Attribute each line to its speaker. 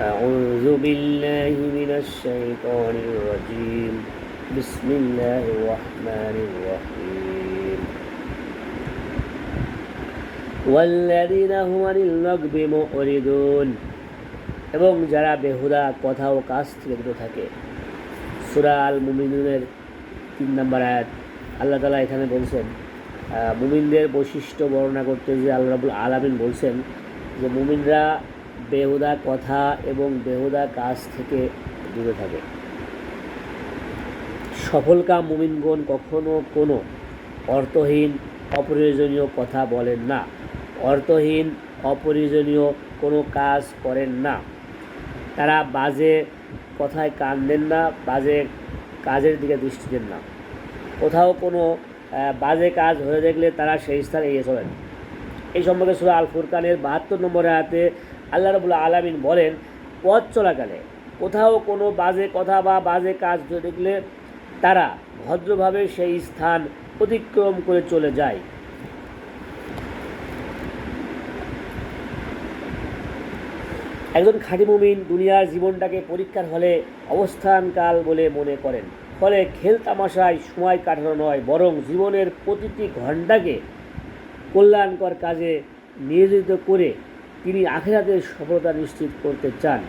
Speaker 1: أعوذ بالله من الشيطان الرجيم بسم الله الرحمن الرحيم والذين هم عن اللغو معرضون এবং যারা বেহুদা কথা ও কাজ থেকে বিরত থাকে। সূরা আল মুমিনুনের 3 নম্বর আয়াত আল্লাহ তাআলা এখানে বলছেন, মুমিনদের বৈশিষ্ট্য বর্ণনা করতে যে আল্লাহ রাব্বুল আলামিন বলছেন যে মুমিনরা বেহুদা কথা এবং বেহুদা কাজ থেকে দূরে থাকে। সফলকাম মুমিনগণ কখনো কোনো অর্থহীন অপ্রয়োজনীয় কথা বলেন না, অর্থহীন অপ্রয়োজনীয় কোনো কাজ করেন না। তারা বাজে কথায় কান দেন না, বাজে কাজের দিকে দৃষ্টি দেন না। কোথাও কোনো বাজে কাজ হয়ে দেখলে তারা সেই স্থানে এগিয়ে চলেন। এই সম্পর্কে সূরা আল ফুরকানের 72 নম্বর আয়াতে আল্লাহ রাব্বুল আলামিন বলেন, পথ চলাকালে কোথাও কোনো বাজে কথা বা বাজে কাজ দেখলে তারা ভদ্রভাবে সেই স্থান অতিক্রম করে চলে যায়। একজন খাঁটি মুমিন দুনিয়ার জীবনটাকে পরীক্ষার হলে অবস্থানকাল বলে মনে করেন, ফলে খেলতামাশায় সময় কাটানো নয়, বরং জীবনের প্রতিটি ঘণ্টাকে কল্যাণকর কাজে নিয়োজিত করে তিনি আখিরাতের সফলতা নিশ্চিত করতে চান।